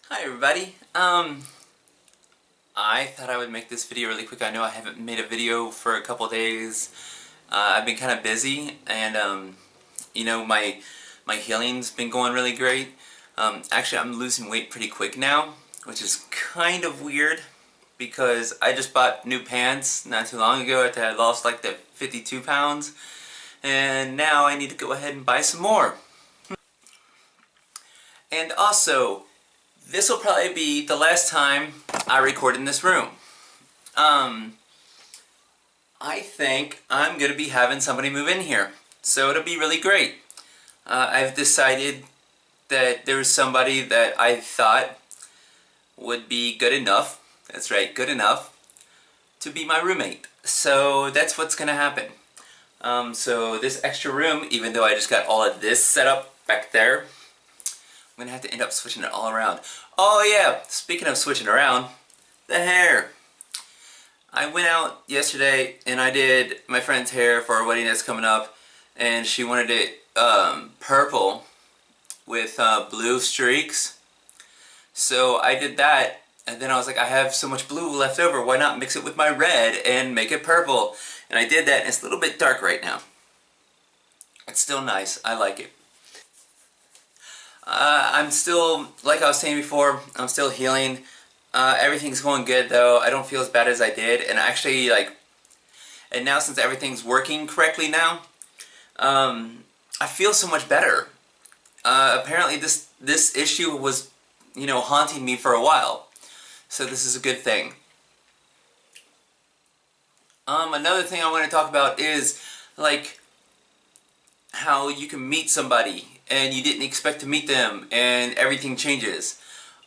Hi everybody. I thought I would make this video really quick. I know I haven't made a video for a couple days. I've been kind of busy, and my healing's been going really great. Actually, I'm losing weight pretty quick now, which is kind of weird because I just bought new pants not too long ago after I lost like the 52 pounds, and now I need to go ahead and buy some more. And also, this will probably be the last time I record in this room. I think I'm going to be having somebody move in here, so it'll be really great. I've decided that there was somebody that I thought would be good enough, that's right, good enough, to be my roommate. So that's what's going to happen. So this extra room, even though I just got all of this set up back there, I'm going to have to end up switching it all around. Oh yeah, speaking of switching around, the hair. I went out yesterday and I did my friend's hair for our wedding that's coming up, and she wanted it purple with blue streaks. So I did that, and then I was like, I have so much blue left over, why not mix it with my red and make it purple? And I did that, and it's a little bit dark right now. It's still nice, I like it. I'm still, like I was saying before, I'm still healing. Everything's going good though. I don't feel as bad as I did, and actually, and now since everything's working correctly now, I feel so much better. Apparently this issue was, haunting me for a while, so this is a good thing. Another thing I want to talk about is, how you can meet somebody and you didn't expect to meet them and everything changes.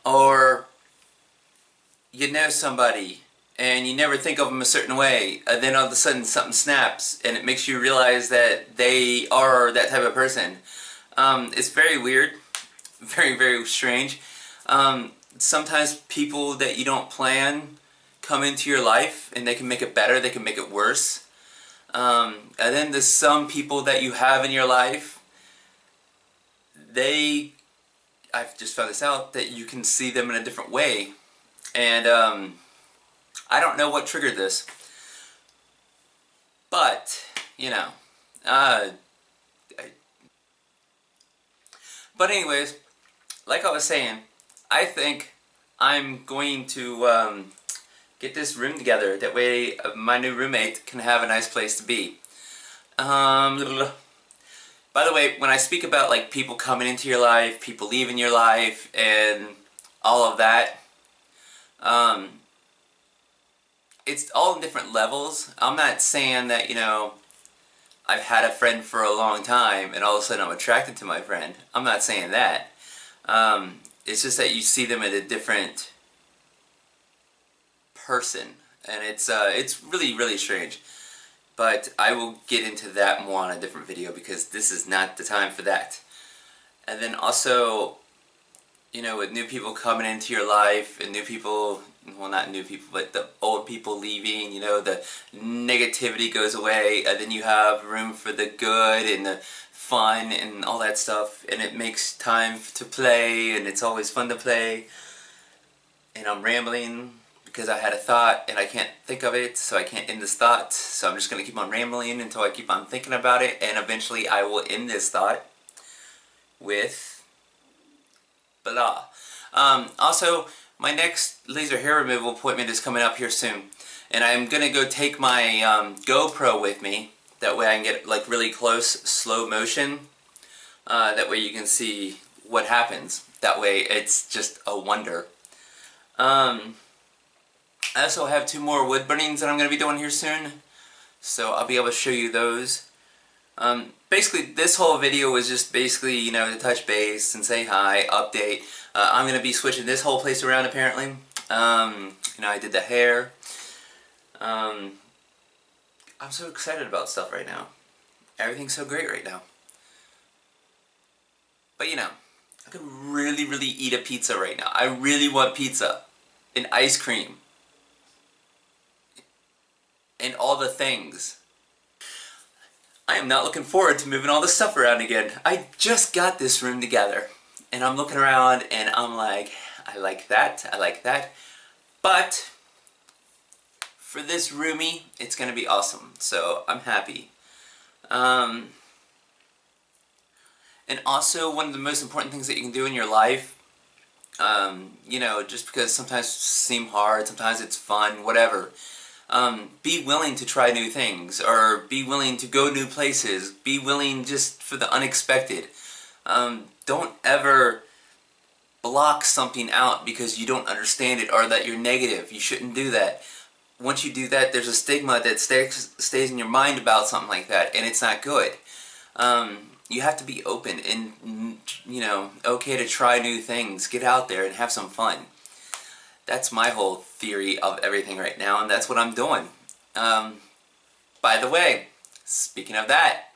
Or you know somebody and you never think of them a certain way, and then all of a sudden something snaps and it makes you realize that they are that type of person. It's very weird, very, very strange. Sometimes people that you don't plan come into your life and they can make it better, they can make it worse. And then there's some people that you have in your life, I've just found this out, that you can see them in a different way. And I don't know what triggered this, but, but anyways, like I was saying, I think I'm going to get this room together. That way my new roommate can have a nice place to be. By the way, when I speak about people coming into your life, people leaving your life, and all of that, it's all in different levels. I'm not saying that, I've had a friend for a long time and all of a sudden I'm attracted to my friend. I'm not saying that. It's just that you see them as a different person, and it's really, really strange. But I will get into that more on a different video because this is not the time for that. And then also, with new people coming into your life and new people, well, not new people, but the old people leaving, the negativity goes away, and then you have room for the good and the fun and all that stuff, and it makes time to play, and it's always fun to play. And I'm rambling because I had a thought and I can't think of it, so I can't end this thought, so I'm just going to keep on rambling until I keep on thinking about it, and eventually I will end this thought with blah. Also, my next laser hair removal appointment is coming up here soon, and I'm going to go take my GoPro with me. That way I can get really close, slow motion. That way you can see what happens. That way it's just a wonder. I also have 2 more wood burnings that I'm going to be doing here soon, so I'll be able to show you those. Basically, this whole video was just basically, to touch base and say hi, update. I'm going to be switching this whole place around apparently. I did the hair. I'm so excited about stuff right now. Everything's so great right now. But I could really, really eat a pizza right now. I really want pizza and ice cream and all the things. I am not looking forward to moving all this stuff around again. I just got this room together, and I'm looking around and I'm like, I like that. I like that. But for this roomie, it's gonna be awesome. So I'm happy. And also, one of the most important things that you can do in your life, you know, just because sometimes it seem hard, sometimes it's fun, whatever. Be willing to try new things, or be willing to go new places. Be willing just for the unexpected. Don't ever block something out because you don't understand it or that you're negative. You shouldn't do that. Once you do that, there's a stigma that stays in your mind about something like that, and it's not good. You have to be open and, you know, okay to try new things. Get out there and have some fun. That's my whole theory of everything right now, and that's what I'm doing. By the way, speaking of that,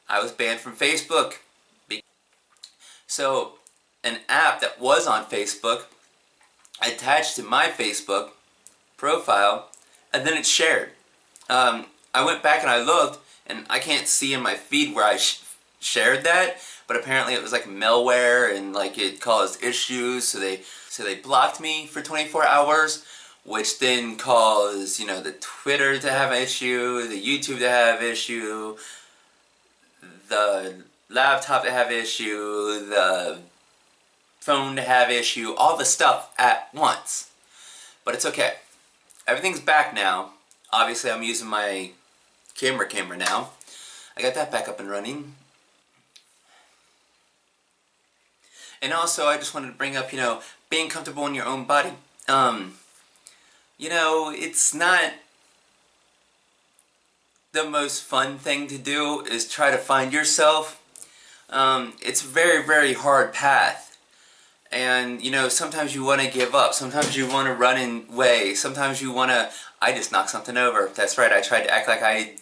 I was banned from Facebook. So, an app that was on Facebook attached to my Facebook profile, and then it's shared. I went back and I looked, and I can't see in my feed where I shared that, but apparently it was like malware and like it caused issues, so they blocked me for 24 hours, which then caused, you know, the Twitter to have an issue, the YouTube to have issue, the laptop to have issue, the phone to have issue, all the stuff at once. But it's okay. Everything's back now. Obviously I'm using my camera now. I got that back up and running. And also I just wanted to bring up, you know, being comfortable in your own body. You know, it's not the most fun thing to do is try to find yourself. It's a very, very hard path. And, you know, sometimes you want to give up. Sometimes you want to run away. Sometimes you want to... I just knocked something over. That's right, I tried to act like I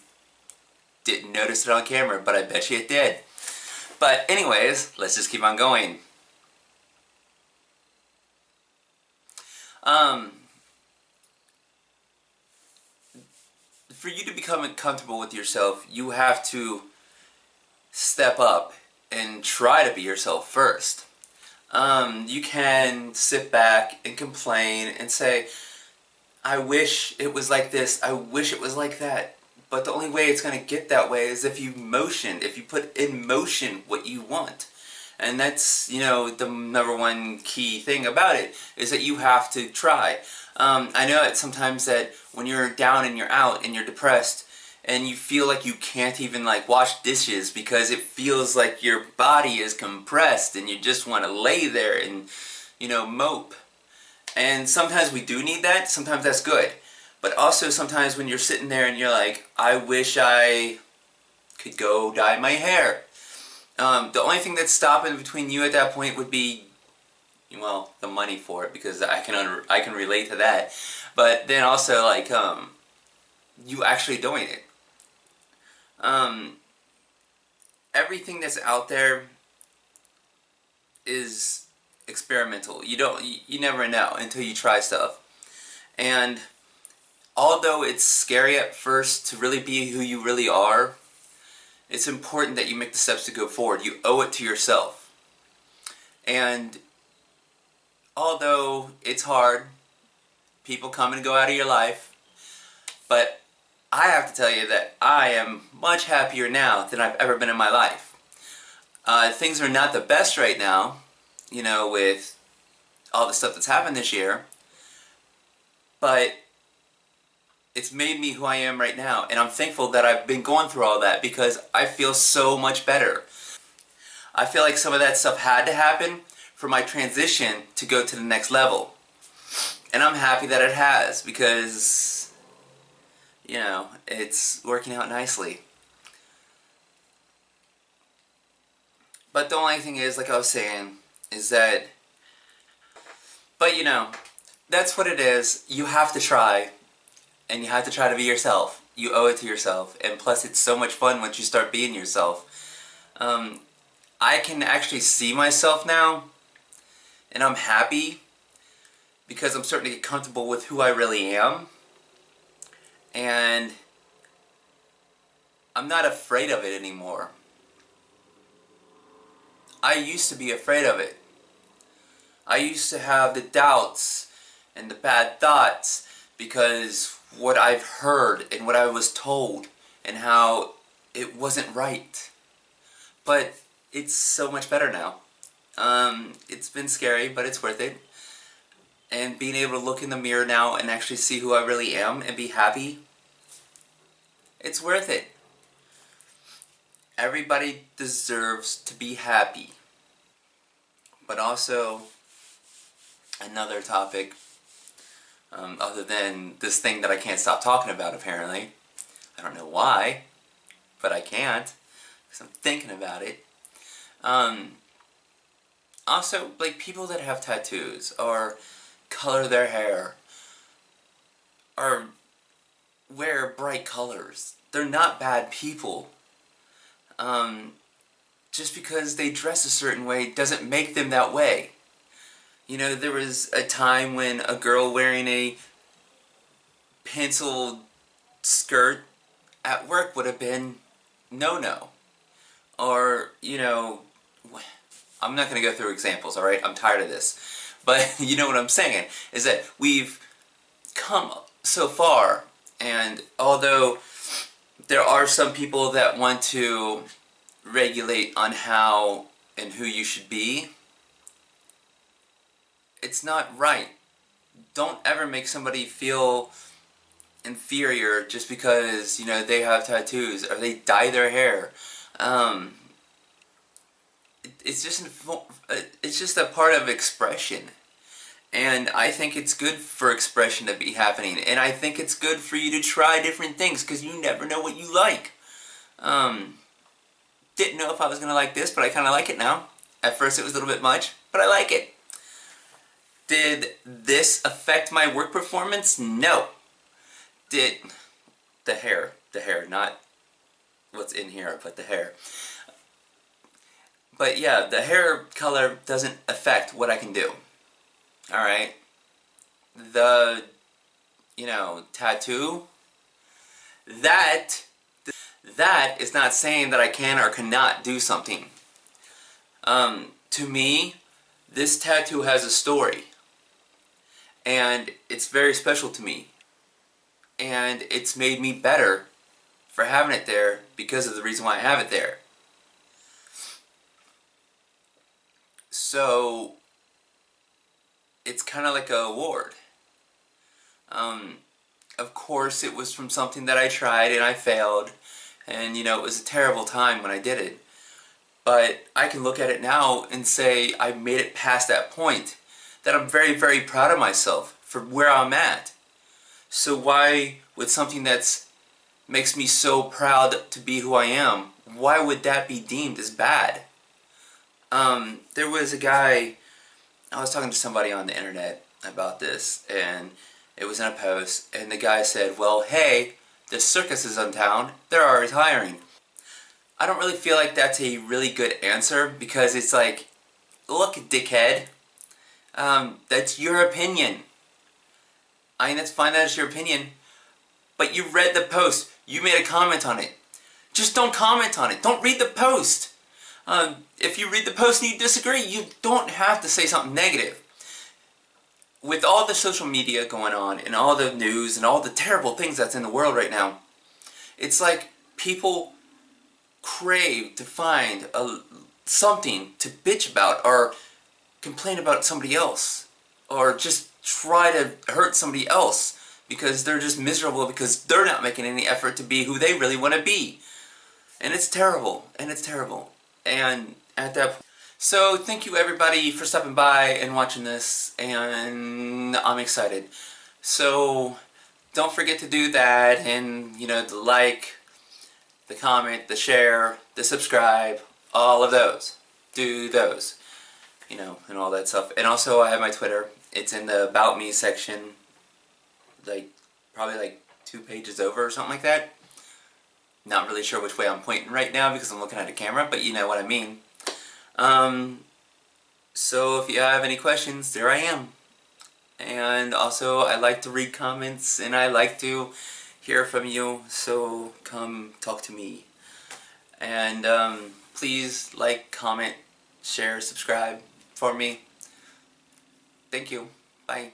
didn't notice it on camera, but I bet you it did. But anyways, let's just keep on going. For you to become comfortable with yourself, you have to step up and try to be yourself first. You can sit back and complain and say, I wish it was like this, I wish it was like that. But the only way it's going to get that way is if you put in motion what you want. And that's, you know, the number one key thing about it, is that you have to try. I know that sometimes that when you're down and you're out and you're depressed, and you feel like you can't even like wash dishes because it feels like your body is compressed and you just want to lay there and, you know, mope. And sometimes we do need that, sometimes that's good. But also sometimes when you're sitting there and you're like, I wish I could go dye my hair. The only thing that's stopping between you at that point would be, well, the money for it, because I can relate to that. But then also like you actually doing it. Everything that's out there is experimental. You never know until you try stuff. And although it's scary at first to really be who you really are, it's important that you make the steps to go forward. You owe it to yourself. And although it's hard, people come and go out of your life, but I have to tell you that I am much happier now than I've ever been in my life. Things are not the best right now, you know, with all the stuff that's happened this year, but it's made me who I am right now, and I'm thankful that I've been going through all that because I feel so much better. I feel like some of that stuff had to happen for my transition to go to the next level. And I'm happy that it has because, you know, it's working out nicely. But the only thing is, like I was saying, is that, but you know, that's what it is. You have to try, and you have to try to be yourself. You owe it to yourself, and plus it's so much fun once you start being yourself. I can actually see myself now, and I'm happy because I'm starting to get comfortable with who I really am, and I'm not afraid of it anymore. I used to be afraid of it. I used to have the doubts and the bad thoughts because what I've heard and what I was told and how it wasn't right. But it's so much better now. It's been scary, but it's worth it. And being able to look in the mirror now and actually see who I really am and be happy, it's worth it. Everybody deserves to be happy. But also, another topic, other than this thing that I can't stop talking about apparently. I don't know why, but I can't, because I'm thinking about it. Also, like, people that have tattoos, or color their hair, or wear bright colors, they're not bad people. Just because they dress a certain way doesn't make them that way. You know, there was a time when a girl wearing a pencil skirt at work would have been no-no. Or, you know, I'm not going to go through examples, alright? I'm tired of this. But you know what I'm saying, is that we've come so far, and although there are some people that want to regulate on how and who you should be, it's not right. Don't ever make somebody feel inferior just because, you know, they have tattoos or they dye their hair. It's just a part of expression, and I think it's good for expression to be happening, and I think it's good for you to try different things because you never know what you like. Didn't know if I was gonna like this, but I kind of like it now. At first it was a little bit much, but I like it. Did this affect my work performance? No. Did the hair, not what's in here, but the hair. But yeah, the hair color doesn't affect what I can do. Alright? The, you know, tattoo, that is not saying that I can or cannot do something. To me, this tattoo has a story. And it's very special to me. And it's made me better for having it there because of the reason why I have it there. So, it's kind of like an award. Of course, it was from something that I tried and I failed. And, you know, it was a terrible time when I did it. But I can look at it now and say I made it past that point. That I'm very, very proud of myself for where I'm at. So why would something that's makes me so proud to be who I am, why would that be deemed as bad? There was a guy, I was talking to somebody on the internet about this, and it was in a post, and the guy said, well, hey, the circus is in town, they're always hiring. I don't really feel like that's a really good answer, because it's like, look, dickhead, that's your opinion. I mean, that's fine, that's your opinion, but you read the post, you made a comment on it. Just don't comment on it, don't read the post. If you read the post and you disagree, you don't have to say something negative. With all the social media going on, and all the news, and all the terrible things that's in the world right now, it's like people crave to find something to bitch about, or complain about somebody else, or just try to hurt somebody else, because they're just miserable because they're not making any effort to be who they really want to be. And it's terrible, and it's terrible. And at that point, so thank you everybody for stopping by and watching this, and I'm excited. So don't forget to do that, and you know, the like, the comment, the share, the subscribe, all of those. Do those. You know, and all that stuff. And also I have my Twitter. It's in the About Me section, like probably like 2 pages over or something like that. Not really sure which way I'm pointing right now because I'm looking at a camera, but you know what I mean. So if you have any questions, there I am. And also, I like to read comments, and I like to hear from you, so come talk to me. And please like, comment, share, subscribe for me. Thank you. Bye.